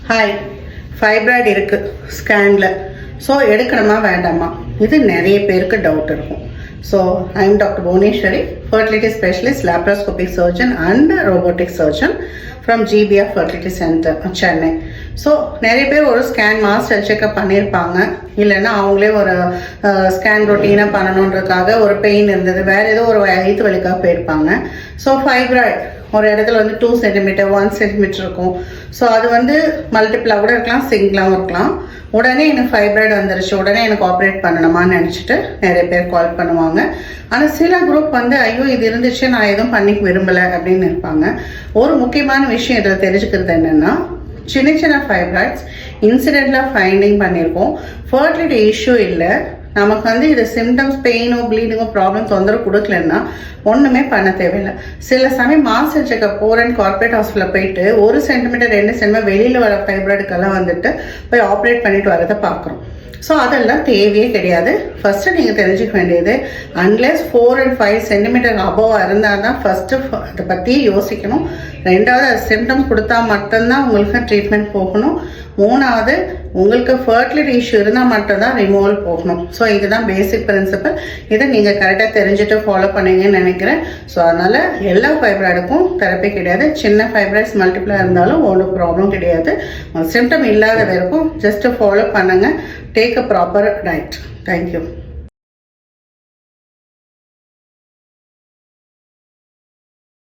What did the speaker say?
Hi, fibroid இருக்குது ஸ்கேனில். So எடுக்கணுமா வேண்டாமா, இது நிறைய பேருக்கு டவுட் இருக்கும். So I am doctor Bhuvaneshwari, fertility specialist, laparoscopic surgeon and robotic surgeon from GBR Fertility Center, Chennai. So நிறைய பேர் ஒரு ஸ்கேன் மாஸ்டர் செக்அப் பண்ணியிருப்பாங்க, இல்லைன்னா அவங்களே ஒரு ஸ்கேன் ரொட்டீனாக பண்ணணுன்றதுக்காக ஒரு பெயின் இருந்தது, வேறு ஏதோ ஒரு வயிற்று வலிக்காக போயிருப்பாங்க. ஸோ ஃபைப்ராய்டு ஒரு இடத்துல 2 சென்டிமீட்டர் 1 சென்டிமீட்டர் இருக்கும். ஸோ அது மல்டிபிளாக கூட இருக்கலாம், சிங்கிளாகவும் இருக்கலாம். உடனே எனக்கு ஃபைப்ராய்டு வந்துருச்சு, உடனே எனக்கு ஆப்ரேட் பண்ணணுமான்னு நினச்சிட்டு நிறைய பேர் கால் பண்ணுவாங்க. ஆனால் சில குரூப் ஐயோ இது இருந்துச்சு, நான் எதுவும் பண்ணிக்க விரும்பலை அப்படின்னு இருப்பாங்க. ஒரு முக்கியமான விஷயம் இதில் தெரிஞ்சுக்கிறது என்னென்னா, சின்ன சின்ன ஃபைப்ராய்ட்ஸ் இன்சிடென்ட்லாம் ஃபைண்டிங் பண்ணியிருக்கோம், ஃபர்டிலிட்டி இஷ்யூ இல்லை. நமக்கு இது சிம்டம்ஸ், பெயினோ ப்ளீடிங்கோ ப்ராப்ளம் தொந்தரவு கொடுக்கலன்னா ஒன்றுமே பண்ண தேவையில்லை. சில சமயம் மாஸ்டர் செக்அப் போகிறேன்னு கார்பரேட் ஹாஸ்பிட்டலில் போயிட்டு 1 சென்டிமீட்டர் 2 சென்டிமீட்டர் வெளியில் வர ஃபைப்ராய்டுக்கெல்லாம் போய் ஆப்ரேட் பண்ணிட்டு வரதை பார்க்குறோம். ஸோ அதெல்லாம் தேவையே கிடையாது. ஃபஸ்ட்டு நீங்கள் தெரிஞ்சுக்க வேண்டியது, அன்லெஸ் 4 and 5 சென்டிமீட்டர் அபோவ் இருந்தால் தான் ஃபஸ்ட்டு அதை பற்றியே யோசிக்கணும். ரெண்டாவது, அது சிம்டம்ஸ் கொடுத்தா மட்டும்தான் உங்களுக்கு ட்ரீட்மெண்ட் போகணும். மூணாவது, உங்களுக்கு ஃபர்டிலிட்டி இஷ்யூ இருந்தால் மட்டும்தான் ரிமூவல் போகணும். ஸோ இதுதான் பேசிக் பிரின்சிபல். இதை நீங்கள் கரெக்டாக தெரிஞ்சுட்டு ஃபாலோ பண்ணீங்கன்னு நினைக்கிறேன். ஸோ அதனால் எல்லா ஃபைப்ராய்டுக்கும் தெரப்பி கிடையாது. சின்ன ஃபைப்ராய்ட்ஸ் மல்டிப்ளாக இருந்தாலும் ஒன்றும் ப்ராப்ளம் கிடையாது. சிம்டம் இல்லாத வரைக்கும் ஜஸ்ட்டு ஃபாலோ பண்ணுங்கள். Take a proper diet. Thank you.